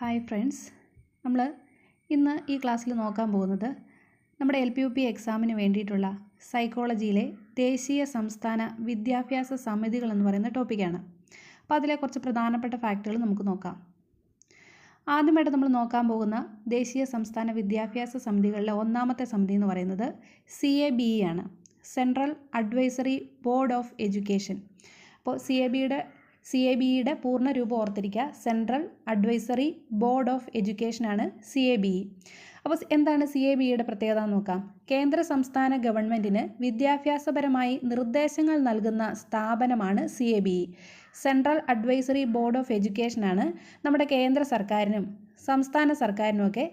Hi friends, നമ്മൾ ഇന്ന് ഈ ക്ലാസ്സിൽ നോക്കാൻ പോകുന്നത് നമ്മുടെ LPUP എക്സാമിന് വേണ്ടിയിട്ടുള്ള സൈക്കോളജിയിലെ ദേശീയ സംസ്ഥാന വിദ്യാഭ്യാസ സമിതികൾ എന്ന് പറയുന്ന ടോപ്പിക്കാണ്. അപ്പോൾ അതിലെ കുറച്ച് പ്രധാനപ്പെട്ട ഫാക്റ്റുകൾ നമുക്ക് നോക്കാം. ആദ്യമായിട്ട് നമ്മൾ നോക്കാൻ പോകുന്ന ദേശീയ സംസ്ഥാന വിദ്യാഭ്യാസ സമിതികളിലെ ഒന്നാമത്തെ സമിതി എന്ന് പറയുന്നത് CABE ആണ്, central advisory board of education. അപ്പോൾ CABEയുടെ പൂർണ്ണ രൂപം ഓർത്തിരിക്കുക, central advisory board of education ആണ് CABE. അപ്പോൾ എന്താണ് CABEയുടെ പ്രത്യേകത എന്ന് നോക്കാം. കേന്ദ്ര സംസ്ഥാന ഗവൺമെൻറ്റിന് വിദ്യാഭ്യാസപരമായി നിർദ്ദേശങ്ങൾ നൽകുന്ന സ്ഥാപനമാണ് CABE. Central advisory board of education ആണ് നമ്മുടെ കേന്ദ്ര സർക്കാരിനും സംസ്ഥാന സർക്കാരിനുമൊക്കെ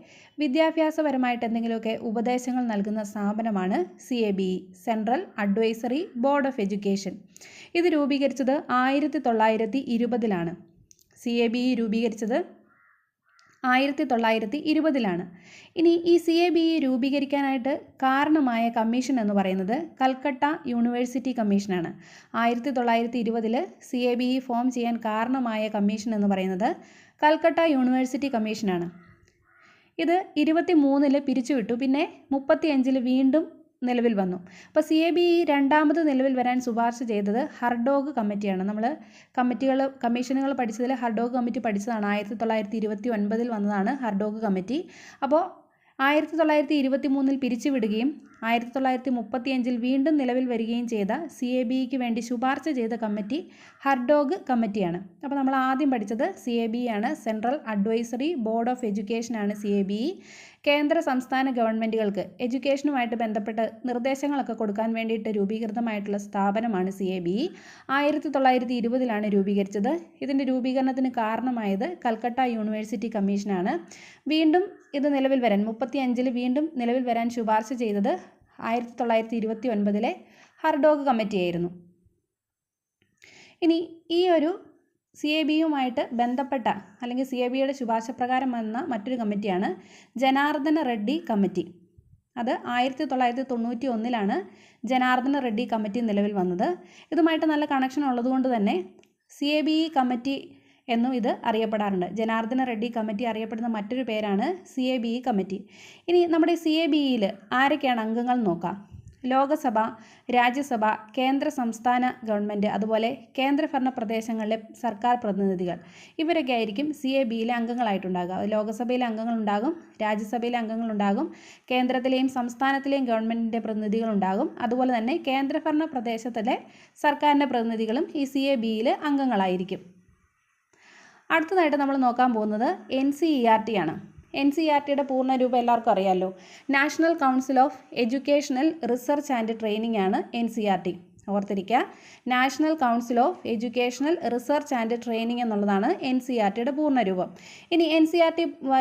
വിദ്യാഭ്യാസപരമായിട്ട് എന്തെങ്കിലുമൊക്കെ ഉപദേശങ്ങൾ നൽകുന്ന സ്ഥാപനമാണ് CABE, central advisory board of education. ഇത് രൂപീകരിച്ചത് 1920-ലാണ്. CABE രൂപീകരിച്ചത് 1920-ലാണ്. ഇനി ഈ CABE രൂപീകരിക്കാനായിട്ട് കാരണമായ കമ്മീഷൻ എന്ന് പറയുന്നത് കൽക്കട്ട യൂണിവേഴ്സിറ്റി കമ്മീഷനാണ്. 1920 CABE ഫോം ചെയ്യാൻ കാരണമായ കമ്മീഷൻ എന്ന് പറയുന്നത് കൽക്കട്ട യൂണിവേഴ്സിറ്റി കമ്മീഷനാണ്. ഇത് 23 പിരിച്ചുവിട്ടു, പിന്നെ 35 വീണ്ടും നിലവിൽ വന്നു. അപ്പോൾ CABE രണ്ടാമത് നിലവിൽ വരാൻ ശുപാർശ ചെയ്തത് ഹർഡോഗ് കമ്മിറ്റിയാണ്. നമ്മൾ കമ്മീഷനുകൾ പഠിച്ചതിൽ ഹർഡോഗ് കമ്മിറ്റി പഠിച്ചതാണ്. 1929 വന്നതാണ് ഹർഡോഗ് കമ്മിറ്റി. അപ്പോൾ 1923 പിരിച്ചുവിടുകയും 1935 വീണ്ടും നിലവിൽ വരികയും ചെയ്ത CABEക്ക് വേണ്ടി ശുപാർശ ചെയ്ത കമ്മിറ്റി ഹർഡോഗ് കമ്മിറ്റിയാണ്. അപ്പോൾ നമ്മൾ ആദ്യം പഠിച്ചത് CABE ആണ്, central advisory board of education ആണ് CABE. കേന്ദ്ര സംസ്ഥാന ഗവൺമെൻറ്റുകൾക്ക് എഡ്യൂക്കേഷനുമായിട്ട് ബന്ധപ്പെട്ട് നിർദ്ദേശങ്ങളൊക്കെ കൊടുക്കാൻ വേണ്ടിയിട്ട് രൂപീകൃതമായിട്ടുള്ള സ്ഥാപനമാണ് CABE. 1920-ലാണ് രൂപീകരിച്ചത്. ഇതിൻ്റെ രൂപീകരണത്തിന് കാരണമായത് കൽക്കട്ട യൂണിവേഴ്സിറ്റി കമ്മീഷനാണ്. വീണ്ടും ഇത് നിലവിൽ വരാൻ 35 വീണ്ടും നിലവിൽ വരാൻ ശുപാർശ ചെയ്തത് 1929 ഹർഡോഗ് കമ്മിറ്റിയായിരുന്നു. ഇനി ഈ ഒരു CABEയുമായിട്ട് ബന്ധപ്പെട്ട അല്ലെങ്കിൽ CABEയുടെ ശുപാർശ പ്രകാരം വന്ന മറ്റൊരു കമ്മിറ്റിയാണ് ജനാർദ്ദന റെഡ്ഡി കമ്മിറ്റി. അത് 1991-ലാണ് ജനാർദ്ദന റെഡ്ഡി കമ്മിറ്റി നിലവിൽ വന്നത്. ഇതുമായിട്ട് നല്ല കണക്ഷൻ ഉള്ളതുകൊണ്ട് തന്നെ CABE കമ്മിറ്റി എന്നും ഇത് അറിയപ്പെടാറുണ്ട്. ജനാർദ്ദന റെഡ്ഡി കമ്മിറ്റി അറിയപ്പെടുന്ന മറ്റൊരു പേരാണ് CABE കമ്മിറ്റി. ഇനി നമ്മുടെ CABEയിൽ ആരൊക്കെയാണ് അംഗങ്ങൾ നോക്കാം. ലോകസഭ, രാജ്യസഭ, കേന്ദ്ര സംസ്ഥാന ഗവൺമെൻറ്, അതുപോലെ കേന്ദ്രഭരണ പ്രദേശങ്ങളിലെ സർക്കാർ പ്രതിനിധികൾ, ഇവരൊക്കെ ആയിരിക്കും CABEയിലെ അംഗങ്ങളായിട്ടുണ്ടാകുക. ലോകസഭയിലെ അംഗങ്ങളുണ്ടാകും, രാജ്യസഭയിലെ അംഗങ്ങളുണ്ടാകും, കേന്ദ്രത്തിലെയും സംസ്ഥാനത്തിലെയും ഗവൺമെൻറ്റിൻ്റെ പ്രതിനിധികളുണ്ടാകും, അതുപോലെ തന്നെ കേന്ദ്രഭരണ പ്രദേശത്തിലെ സർക്കാരിൻ്റെ പ്രതിനിധികളും ഈ CABEയിൽ അംഗങ്ങളായിരിക്കും. അടുത്തതായിട്ട് നമ്മൾ നോക്കാൻ പോകുന്നത് NCERT ആണ്. NCERTയുടെ പൂർണ്ണ രൂപം എല്ലാവർക്കും അറിയാമല്ലോ, national council of educational research and training ആണ് NCERT. ഓർത്തിരിക്കുക, national council of educational research and training എന്നുള്ളതാണ് NCERTയുടെ പൂർണ്ണ രൂപം. ഇനി NCERT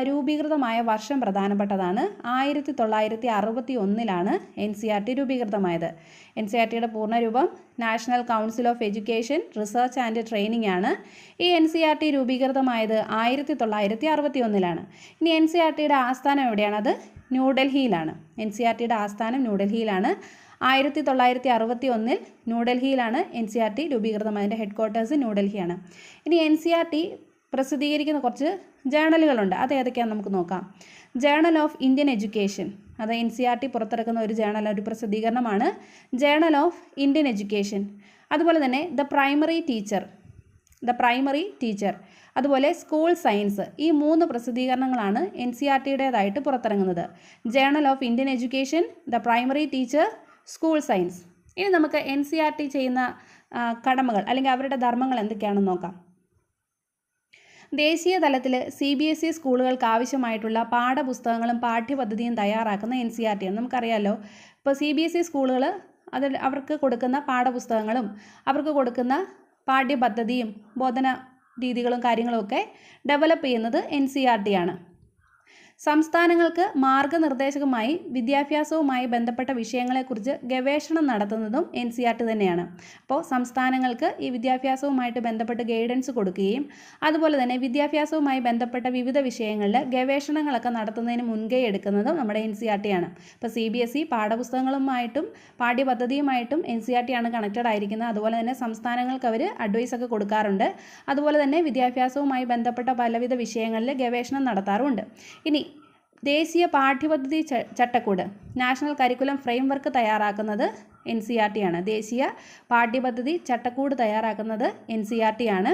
രൂപീകൃതമായ വർഷം പ്രധാനപ്പെട്ടതാണ്. 1961-ലാണ് NCERT രൂപീകൃതമായത്. NCERTയുടെ പൂർണ്ണ രൂപം national council of education research and training ആണ്. ഈ NCERT രൂപീകൃതമായത് 1961-ലാണ്. ഇനി NCERTയുടെ ആസ്ഥാനം എവിടെയാണത്? ന്യൂഡൽഹിയിലാണ്. NCERTയുടെ ആസ്ഥാനം ന്യൂഡൽഹിയിലാണ്. 1961 ന്യൂഡൽഹിയിലാണ് NCERT രൂപീകൃതമായതിൻ്റെ ഹെഡ്ക്വാർട്ടേഴ്സ് ന്യൂഡൽഹിയാണ്. ഇനി NCERT പ്രസിദ്ധീകരിക്കുന്ന കുറച്ച് ജേണലുകളുണ്ട്. അത് ഏതൊക്കെയാണെന്ന് നമുക്ക് നോക്കാം. ജേണൽ ഓഫ് ഇന്ത്യൻ എഡ്യൂക്കേഷൻ, അത് NCERT പുറത്തിറക്കുന്ന ഒരു ഒരു പ്രസിദ്ധീകരണമാണ് ജേണൽ ഓഫ് ഇന്ത്യൻ എഡ്യൂക്കേഷൻ. അതുപോലെ തന്നെ ദ പ്രൈമറി ടീച്ചർ, അതുപോലെ സ്കൂൾ സയൻസ്, ഈ 3 പ്രസിദ്ധീകരണങ്ങളാണ് NCERTയുടേതായിട്ട് പുറത്തിറങ്ങുന്നത്. Journal of Indian education, the primary teacher, school science. ഇനി നമുക്ക് NCERT ചെയ്യുന്ന കടമകൾ അല്ലെങ്കിൽ അവരുടെ ധർമ്മങ്ങൾ എന്തൊക്കെയാണെന്ന് നോക്കാം. ദേശീയ തലത്തിൽ CBSE സ്കൂളുകൾക്ക് ആവശ്യമായിട്ടുള്ള പാഠപുസ്തകങ്ങളും പാഠ്യപദ്ധതിയും തയ്യാറാക്കുന്ന NCERT ആണ്. നമുക്കറിയാമല്ലോ, ഇപ്പോൾ CBSE സ്കൂളുകൾ അവർക്ക് കൊടുക്കുന്ന പാഠപുസ്തകങ്ങളും അവർക്ക് കൊടുക്കുന്ന പാഠ്യപദ്ധതിയും ബോധന രീതികളും കാര്യങ്ങളുമൊക്കെ ഡെവലപ്പ് ചെയ്യുന്നത് NCERT ആണ്. സംസ്ഥാനങ്ങൾക്ക് മാർഗനിർദ്ദേശകമായി വിദ്യാഭ്യാസവുമായി ബന്ധപ്പെട്ട വിഷയങ്ങളെക്കുറിച്ച് ഗവേഷണം നടത്തുന്നതും NCERT തന്നെയാണ്. അപ്പോൾ സംസ്ഥാനങ്ങൾക്ക് ഈ വിദ്യാഭ്യാസവുമായിട്ട് ബന്ധപ്പെട്ട് ഗൈഡൻസ് കൊടുക്കുകയും അതുപോലെ തന്നെ വിദ്യാഭ്യാസവുമായി ബന്ധപ്പെട്ട വിവിധ വിഷയങ്ങളിൽ ഗവേഷണങ്ങളൊക്കെ നടത്തുന്നതിന് മുൻകൈ എടുക്കുന്നതും നമ്മുടെ NCERT ആണ്. ഇപ്പോൾ CBSE പാഠപുസ്തകങ്ങളുമായിട്ടും പാഠ്യപദ്ധതിയുമായിട്ടും NCERT ആണ് കണക്റ്റഡ് ആയിരിക്കുന്നത്. അതുപോലെ തന്നെ സംസ്ഥാനങ്ങൾക്ക് അവർ അഡ്വൈസ് ഒക്കെ കൊടുക്കാറുണ്ട്. അതുപോലെ തന്നെ വിദ്യാഭ്യാസവുമായി ബന്ധപ്പെട്ട പലവിധ വിഷയങ്ങളിൽ ഗവേഷണം നടത്താറുമുണ്ട്. ഇനി ദേശീയ പാഠ്യപദ്ധതി ചട്ടക്കൂട് നാഷണൽ കരിക്കുലം ഫ്രെയിംവർക്ക് തയ്യാറാക്കുന്നത് NCERT ആണ്. ദേശീയ പാഠ്യപദ്ധതി ചട്ടക്കൂട് തയ്യാറാക്കുന്നത് NCERT ആണ്.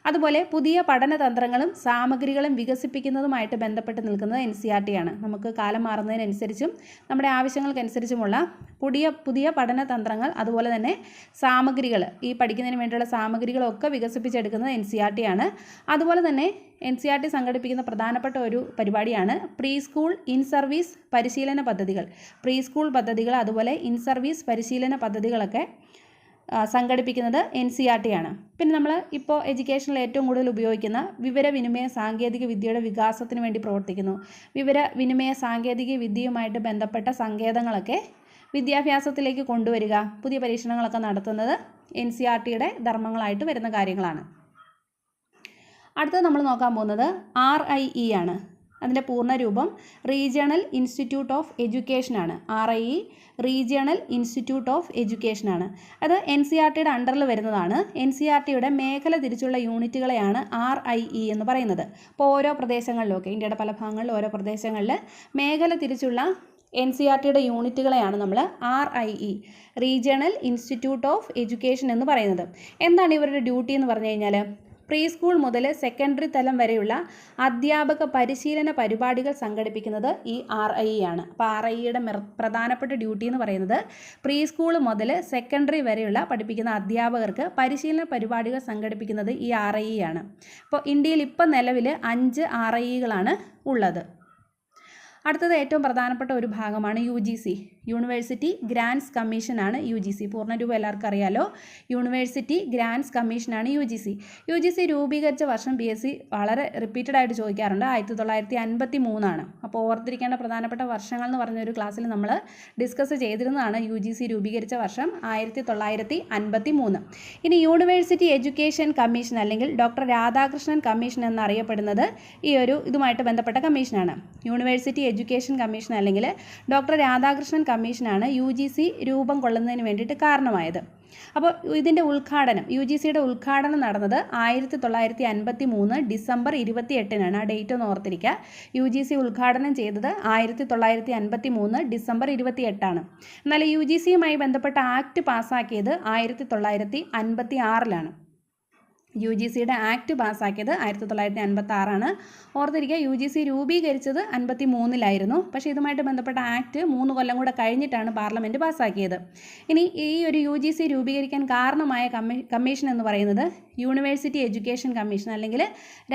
അതുപോലെ പുതിയ പഠനതന്ത്രങ്ങളും സാമഗ്രികളും വികസിപ്പിക്കുന്നതുമായിട്ട് ബന്ധപ്പെട്ട് നിൽക്കുന്നത് NCERT ആണ്. നമുക്ക് കാലം മാറുന്നതിനനുസരിച്ചും നമ്മുടെ ആവശ്യങ്ങൾക്കനുസരിച്ചുമുള്ള പുതിയ പഠനതന്ത്രങ്ങൾ അതുപോലെ തന്നെ സാമഗ്രികൾ ഈ പഠിക്കുന്നതിന് വേണ്ടിയുള്ള സാമഗ്രികളൊക്കെ വികസിപ്പിച്ചെടുക്കുന്നത് NCERT ആണ്. അതുപോലെ തന്നെ NCERT സംഘടിപ്പിക്കുന്ന പ്രധാനപ്പെട്ട ഒരു പരിപാടിയാണ് പ്രീ സ്കൂൾ ഇൻ സർവീസ് പരിശീലന പദ്ധതികൾ. പ്രീ സ്കൂൾ പദ്ധതികൾ അതുപോലെ ഇൻ സർവീസ് പരിശീലന പദ്ധതികളൊക്കെ സംഘടിപ്പിക്കുന്നത് NCERT ആണ്. പിന്നെ നമ്മൾ ഇപ്പോൾ എഡ്യൂക്കേഷനിൽ ഏറ്റവും കൂടുതൽ ഉപയോഗിക്കുന്ന വിവരവിനിമയ സാങ്കേതിക വിദ്യയുടെ വികാസത്തിന് വേണ്ടി പ്രവർത്തിക്കുന്നു. വിവരവിനിമയ സാങ്കേതിക വിദ്യയുമായിട്ട് ബന്ധപ്പെട്ട സങ്കേതങ്ങളൊക്കെ വിദ്യാഭ്യാസത്തിലേക്ക് കൊണ്ടുവരിക, പുതിയ പരീക്ഷണങ്ങളൊക്കെ നടത്തുന്നത് NCERTയുടെ ധർമ്മങ്ങളായിട്ട് വരുന്ന കാര്യങ്ങളാണ്. അടുത്തത് നമ്മൾ നോക്കാൻ പോകുന്നത് RIE ആണ്. അതിൻ്റെ പൂർണ്ണരൂപം റീജിയണൽ ഇൻസ്റ്റിറ്റ്യൂട്ട് ഓഫ് എഡ്യൂക്കേഷൻ ആണ്. RIE regional institute of education ആണ്. അത് NCERTയുടെ അണ്ടറിൽ വരുന്നതാണ്. NCERTയുടെ മേഖല തിരിച്ചുള്ള യൂണിറ്റുകളെയാണ് RIE എന്ന് പറയുന്നത്. അപ്പോൾ ഓരോ പ്രദേശങ്ങളിലൊക്കെ ഇന്ത്യയുടെ പല ഭാഗങ്ങളിൽ ഓരോ പ്രദേശങ്ങളിൽ മേഖല തിരിച്ചുള്ള NCERTയുടെ യൂണിറ്റുകളെയാണ് നമ്മൾ RIE regional institute of education എന്ന് പറയുന്നത്. എന്താണ് ഇവരുടെ ഡ്യൂട്ടി എന്ന് പറഞ്ഞു കഴിഞ്ഞാൽ പ്രീ സ്കൂൾ മുതൽ സെക്കൻഡറി തലം വരെയുള്ള അധ്യാപക പരിശീലന പരിപാടികൾ സംഘടിപ്പിക്കുന്നത് ഈ RIE ആണ്. അപ്പോൾ RIEയുടെ പ്രധാനപ്പെട്ട ഡ്യൂട്ടി എന്ന് പറയുന്നത് പ്രീ സ്കൂൾ മുതൽ സെക്കൻഡറി വരെയുള്ള പഠിപ്പിക്കുന്ന അധ്യാപകർക്ക് പരിശീലന പരിപാടികൾ സംഘടിപ്പിക്കുന്നത് ഈ RIE ആണ്. അപ്പോൾ ഇന്ത്യയിൽ ഇപ്പം നിലവിൽ 5 RIEകളാണ് ഉള്ളത്. അടുത്തത് ഏറ്റവും പ്രധാനപ്പെട്ട ഒരു ഭാഗമാണ് UGC യൂണിവേഴ്സിറ്റി ഗ്രാൻറ്റ്സ് കമ്മീഷനാണ് UGC. പൂർണ്ണരൂപം എല്ലാവർക്കും അറിയാലോ. യൂണിവേഴ്സിറ്റി ഗ്രാൻറ്റ്സ് കമ്മീഷനാണ് UGC രൂപീകരിച്ച വർഷം PSC വളരെ റിപ്പീറ്റഡ് ആയിട്ട് ചോദിക്കാറുണ്ട്. 1953 ആണ്. അപ്പോൾ ഓർത്തിരിക്കേണ്ട പ്രധാനപ്പെട്ട വർഷങ്ങൾ എന്ന് പറഞ്ഞൊരു ക്ലാസ്സിൽ നമ്മൾ ഡിസ്കസ് ചെയ്തിരുന്നതാണ്. UGC രൂപീകരിച്ച വർഷം 1953. ഇനി യൂണിവേഴ്സിറ്റി എഡ്യൂക്കേഷൻ കമ്മീഷൻ അല്ലെങ്കിൽ ഡോക്ടർ രാധാകൃഷ്ണൻ കമ്മീഷൻ എന്നറിയപ്പെടുന്നത് ഈ ഒരു ഇതുമായിട്ട് ബന്ധപ്പെട്ട കമ്മീഷനാണ്. യൂണിവേഴ്സിറ്റി എഡ്യൂക്കേഷൻ കമ്മീഷൻ അല്ലെങ്കിൽ ഡോക്ടർ രാധാകൃഷ്ണൻ കമ്മീഷനാണ് UGC രൂപം കൊള്ളുന്നതിന് വേണ്ടിയിട്ട് കാരണമായത്. അപ്പോൾ ഇതിൻ്റെ ഉദ്ഘാടനം UGCയുടെ ഉദ്ഘാടനം നടന്നത് 1953 ഡിസംബർ 28-നാണ്. ആ ഡേറ്റ് ഒന്ന് ഓർത്തിരിക്കുക. UGC ഉദ്ഘാടനം ചെയ്തത് 1953 ഡിസംബർ 28-ആണ്. എന്നാൽ UGCയുമായി ബന്ധപ്പെട്ട ആക്ട് പാസ്സാക്കിയത് 1956-ലാണ്. UGCയുടെ ആക്ട് പാസ്സാക്കിയത് 1956-ആണ്. ഓർത്തിരിക്കുക, UGC രൂപീകരിച്ചത് 1953-ലായിരുന്നു. പക്ഷേ ഇതുമായിട്ട് ബന്ധപ്പെട്ട ആക്ട് 3 കൊല്ലം കൂടെ കഴിഞ്ഞിട്ടാണ് പാർലമെൻറ്റ് പാസ്സാക്കിയത്. ഇനി ഈ ഒരു UGC രൂപീകരിക്കാൻ കാരണമായ കമ്മീഷൻ എന്ന് പറയുന്നത് യൂണിവേഴ്സിറ്റി എഡ്യൂക്കേഷൻ കമ്മീഷൻ അല്ലെങ്കിൽ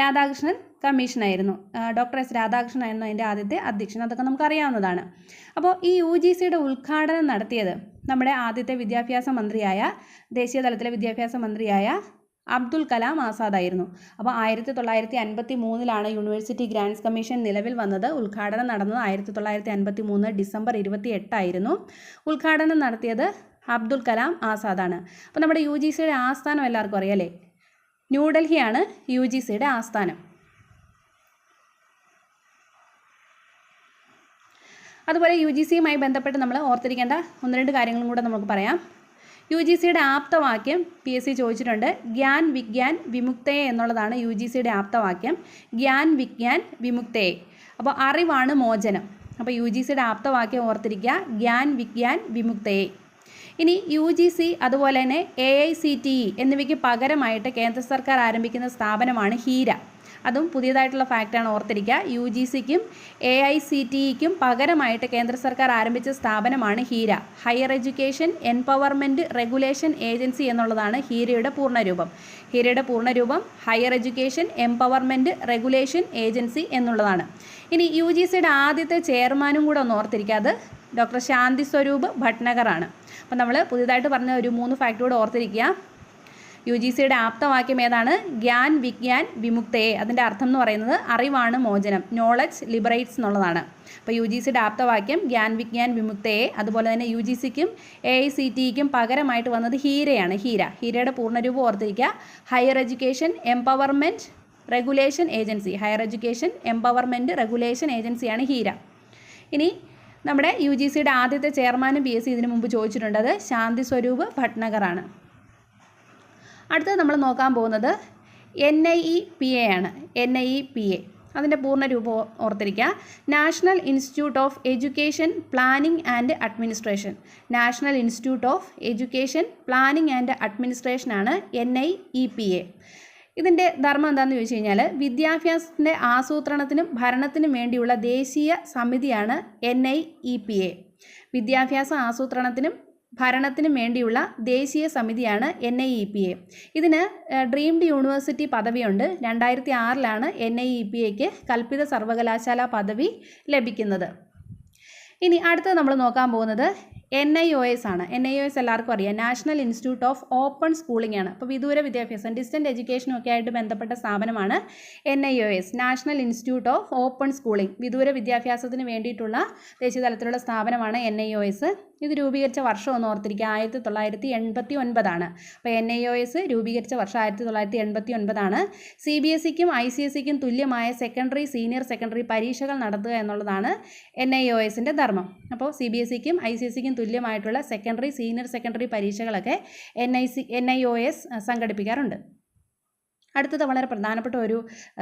രാധാകൃഷ്ണൻ കമ്മീഷനായിരുന്നു. ഡോക്ടർ S രാധാകൃഷ്ണനായിരുന്നു അതിൻ്റെ ആദ്യത്തെ അധ്യക്ഷൻ. അതൊക്കെ നമുക്കറിയാവുന്നതാണ്. അപ്പോൾ ഈ UGCയുടെ ഉദ്ഘാടനം നടത്തിയത് നമ്മുടെ ആദ്യത്തെ വിദ്യാഭ്യാസ മന്ത്രിയായ ദേശീയ തലത്തിലെ വിദ്യാഭ്യാസ മന്ത്രിയായ അബ്ദുൽ കലാം ആസാദ് ആയിരുന്നു. അപ്പോൾ 1953-ലാണ് യൂണിവേഴ്സിറ്റി ഗ്രാൻറ്റ്സ് കമ്മീഷൻ നിലവിൽ വന്നത്. ഉദ്ഘാടനം നടന്നത് 1953 ഡിസംബർ 28 ഉദ്ഘാടനം നടത്തിയത് അബ്ദുൽ കലാം ആസാദാണ്. അപ്പോൾ നമ്മുടെ UGCയുടെ ആസ്ഥാനം എല്ലാവർക്കും അറിയാലേ, ന്യൂഡൽഹിയാണ് UGCയുടെ ആസ്ഥാനം. അതുപോലെ UGCയുമായി ബന്ധപ്പെട്ട് നമ്മൾ ഓർത്തിരിക്കേണ്ട 1-2 കാര്യങ്ങളും കൂടെ നമുക്ക് പറയാം. UGCയുടെ ആപ്തവാക്യം PSC ചോദിച്ചിട്ടുണ്ട്. ഗ്യാൻ വിജ്ഞാൻ വിമുക്തയെ എന്നുള്ളതാണ് UGCയുടെ ആപ്തവാക്യം. ഗ്യാൻ വിജ്ഞാൻ വിമുക്തയെ. അപ്പോൾ അറിവാണ് മോചനം. അപ്പോൾ UGCയുടെ ആപ്തവാക്യം ഓർത്തിരിക്കുക, ഗ്യാൻ വിജ്ഞാൻ വിമുക്തയെ. ഇനി UGC അതുപോലെ തന്നെ AICTE എന്നിവയ്ക്ക് പകരമായിട്ട് കേന്ദ്ര സർക്കാർ ആരംഭിക്കുന്ന സ്ഥാപനമാണ് ഹീര. അതും പുതിയതായിട്ടുള്ള ഫാക്റ്റാണ്, ഓർത്തിരിക്കുക. UGCക്കും AICTEക്കും പകരമായിട്ട് കേന്ദ്ര സർക്കാർ ആരംഭിച്ച സ്ഥാപനമാണ് HEERA. Higher education empowerment regulation agency എന്നുള്ളതാണ് ഹീരയുടെ പൂർണ്ണരൂപം. ഹീരയുടെ പൂർണ്ണരൂപം higher education empowerment regulation agency എന്നുള്ളതാണ്. ഇനി UGCയുടെ ആദ്യത്തെ ചെയർമാനും കൂടെ ഒന്ന് ഓർത്തിരിക്കുക, അത് ഡോക്ടർ ശാന്തി സ്വരൂപ് ഭട്നഗർ ആണ്. അപ്പോൾ നമ്മൾ പുതിയതായിട്ട് പറഞ്ഞ ഒരു 3 ഫാക്ട് കൂടെ ഓർത്തിരിക്കുക. UGCയുടെ ആപ്തവാക്യം ഏതാണ്? ഗ്യാൻ വിജ്ഞാൻ വിമുക്തയെ. അതിൻ്റെ അർത്ഥം എന്ന് പറയുന്നത് അറിവാണ് മോചനം, നോളജ് ലിബറേറ്റ്സ് എന്നുള്ളതാണ്. അപ്പോൾ UGCയുടെ ആപ്തവാക്യം ഗ്യാൻ വിജ്ഞാൻ വിമുക്തയെ. അതുപോലെ തന്നെ UGCക്കും AICTEക്കും പകരമായിട്ട് വന്നത് ഹീരയാണ്. ഹീരയുടെ പൂർണ്ണരൂപം ഓർത്തിരിക്കുക, higher education empowerment regulation agency. Higher education empowerment regulation ഏജൻസിയാണ് ഹീര. ഇനി നമ്മുടെ UGCയുടെ ആദ്യത്തെ ചെയർമാനും PSC ഇതിനു മുമ്പ് ചോദിച്ചിട്ടുണ്ട്, അത് ശാന്തി സ്വരൂപ് ഭട്നഗറാണ്. അടുത്തത് നമ്മൾ നോക്കാൻ പോകുന്നത് NIEPA ആണ്. NIEPA അതിൻ്റെ പൂർണ്ണ രൂപം ഓർത്തിരിക്കുക, national institute of education planning and administration. National institute of education planning and അഡ്മിനിസ്ട്രേഷനാണ് NIEPA. ഇതിൻ്റെ ധർമ്മം എന്താണെന്ന് ചോദിച്ചു കഴിഞ്ഞാൽ വിദ്യാഭ്യാസത്തിൻ്റെ ആസൂത്രണത്തിനും ഭരണത്തിനും വേണ്ടിയുള്ള ദേശീയ സമിതിയാണ് NIEPA. വിദ്യാഭ്യാസ ആസൂത്രണത്തിനും ഭരണത്തിനും വേണ്ടിയുള്ള ദേശീയ സമിതിയാണ് NIEPA. ഇതിന് ഡ്രീംഡ് യൂണിവേഴ്സിറ്റി പദവിയുണ്ട്. 2006 NIEPAക്ക് കൽപ്പിത സർവകലാശാല പദവി ലഭിക്കുന്നത്. ഇനി അടുത്തത് നമ്മൾ നോക്കാൻ പോകുന്നത് NIOS ആണ്. NIOS എല്ലാവർക്കും അറിയാം, national institute of open schooling ആണ്. അപ്പോൾ വിദൂര വിദ്യാഭ്യാസം, ഡിസ്റ്റൻറ്റ് എഡ്യൂക്കേഷനും ഒക്കെ ആയിട്ട് ബന്ധപ്പെട്ട സ്ഥാപനമാണ് NIOS, national institute of open schooling. വിദൂര വിദ്യാഭ്യാസത്തിന് വേണ്ടിയിട്ടുള്ള ദേശീയ തലത്തിലുള്ള സ്ഥാപനമാണ് NIOS. ഇത് രൂപീകരിച്ച വർഷം ഒന്ന് ഓർത്തിരിക്കുക, 1989 അപ്പോൾ NIOS രൂപീകരിച്ച വർഷം 1989. CBSEക്കും ICSEക്കും തുല്യമായ സെക്കൻഡറി, സീനിയർ സെക്കൻഡറി പരീക്ഷകൾ നടത്തുക എന്നുള്ളതാണ് NIOSൻ്റെ ധർമ്മം. അപ്പോൾ CBSEക്കും ICSEക്കും തുല്യമായിട്ടുള്ള സെക്കൻഡറി, സീനിയർ സെക്കൻഡറി പരീക്ഷകളൊക്കെ NIOS സംഘടിപ്പിക്കാറുണ്ട്. അടുത്തത് വളരെ പ്രധാനപ്പെട്ട ഒരു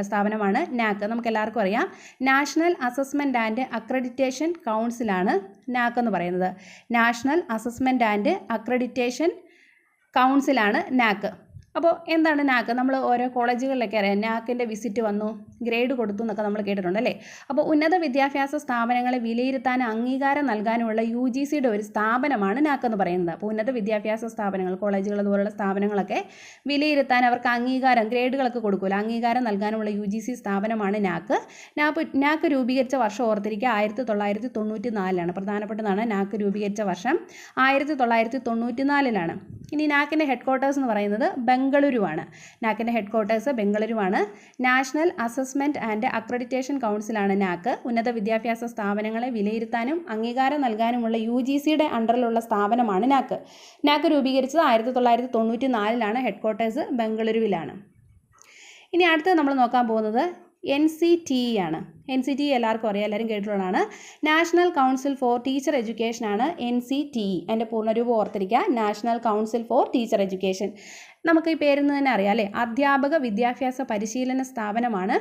സ്ഥാപനമാണ് NAAC. നമുക്കെല്ലാവർക്കും അറിയാം, നാഷണൽ അസസ്മെൻറ്റ് ആൻഡ് അക്രഡിറ്റേഷൻ കൗൺസിലാണ് NAAC എന്ന് പറയുന്നത്. നാഷണൽ അസസ്മെൻറ്റ് ആൻഡ് അക്രഡിറ്റേഷൻ കൗൺസിലാണ് NAAC. അപ്പോൾ എന്താണ് NAAC? നമ്മൾ ഓരോ കോളേജുകളിലൊക്കെ അറിയാം, NAACൻ്റെ വിസിറ്റ് വന്നു, ഗ്രേഡ് കൊടുത്തു എന്നൊക്കെ നമ്മൾ കേട്ടിട്ടുണ്ട് അല്ലേ. അപ്പോൾ ഉന്നത വിദ്യാഭ്യാസ സ്ഥാപനങ്ങളെ വിലയിരുത്താൻ അംഗീകാരം നൽകാനുമുള്ള UGCയുടെ ഒരു സ്ഥാപനമാണ് NAAC എന്ന് പറയുന്നത്. അപ്പോൾ ഉന്നത വിദ്യാഭ്യാസ സ്ഥാപനങ്ങൾ, കോളേജുകൾ അതുപോലുള്ള സ്ഥാപനങ്ങളൊക്കെ വിലയിരുത്താൻ അവർക്ക് അംഗീകാരം, ഗ്രേഡുകളൊക്കെ കൊടുക്കുമല്ലോ, അംഗീകാരം നൽകാനുള്ള UGC സ്ഥാപനമാണ് NAAC. NAAC രൂപീകരിച്ച വർഷം ഓർത്തിരിക്കുക, 1994. പ്രധാനപ്പെട്ടതാണ് NAAC രൂപീകരിച്ച വർഷം 1994. ഇനി NAACൻ്റെ ഹെഡ് ക്വാർട്ടേഴ്സ് എന്ന് പറയുന്നത് ബംഗളൂരുവാണ്. NAACൻ്റെ ഹെഡ് ക്വാർട്ടേഴ്സ് ബംഗളൂരുവാണ്. നാഷണൽ അസസ്മെൻറ്റ് ആൻഡ് അക്രഡിറ്റേഷൻ കൗൺസിലാണ് NAAC. ഉന്നത വിദ്യാഭ്യാസ സ്ഥാപനങ്ങളെ വിലയിരുത്താനും അംഗീകാരം നൽകാനുമുള്ള UGCയുടെ അണ്ടറിലുള്ള സ്ഥാപനമാണ് NAAC. NAAC രൂപീകരിച്ചത് 1994. ഹെഡ് ക്വാർട്ടേഴ്സ് ബംഗളൂരുവിലാണ്. ഇനി അടുത്തത് നമ്മൾ നോക്കാൻ പോകുന്നത് NCTE ആണ്. NCTE എല്ലാവർക്കും അറിയാം, എല്ലാവരും കേട്ടിട്ടുള്ളതാണ്. National council for teacher education ആണ് NCTE. അതിൻ്റെ പൂർണ്ണരൂപം ഓർത്തിരിക്കുക, national council for teacher education. നമുക്ക് ഈ പേരിൽ നിന്ന് തന്നെ അറിയാം അല്ലേ, അധ്യാപക വിദ്യാഭ്യാസ പരിശീലന സ്ഥാപനമാണ്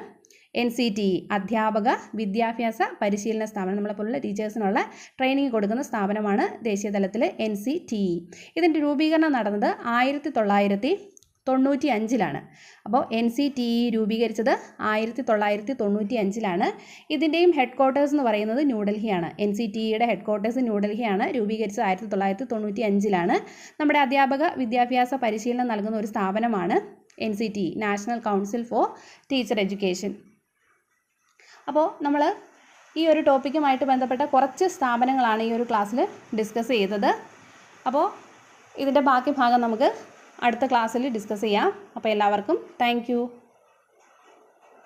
NCTE. അധ്യാപക വിദ്യാഭ്യാസ പരിശീലന സ്ഥാപനം, നമ്മളെപ്പോലുള്ള ടീച്ചേഴ്സിനുള്ള ട്രെയിനിങ് കൊടുക്കുന്ന സ്ഥാപനമാണ് ദേശീയ തലത്തിൽ NCTE. ഇതിൻ്റെ രൂപീകരണം നടന്നത് 1995. അപ്പോൾ NCTE രൂപീകരിച്ചത് 1995. ഇതിൻ്റെയും ഹെഡ് ക്വാർട്ടേഴ്സ് എന്ന് പറയുന്നത് ന്യൂഡൽഹിയാണ്. NCTEയുടെ ഹെഡ് ക്വാർട്ടേഴ്സ് ന്യൂഡൽഹിയാണ്. രൂപീകരിച്ചത് 1995. നമ്മുടെ അധ്യാപക വിദ്യാഭ്യാസ പരിശീലനം നൽകുന്ന ഒരു സ്ഥാപനമാണ് NCTE, national council for teacher education. അപ്പോൾ നമ്മൾ ഈ ഒരു ടോപ്പിക്കുമായിട്ട് ബന്ധപ്പെട്ട കുറച്ച് സ്ഥാപനങ്ങളാണ് ഈ ഒരു ക്ലാസ്സിൽ ഡിസ്കസ് ചെയ്തത്. അപ്പോൾ ഇതിൻ്റെ ബാക്കി ഭാഗം നമുക്ക് അടുത്ത ക്ലാസ്സിൽ ഡിസ്കസ് ചെയ്യാം. അപ്പോൾ എല്ലാവർക്കും താങ്ക് യു.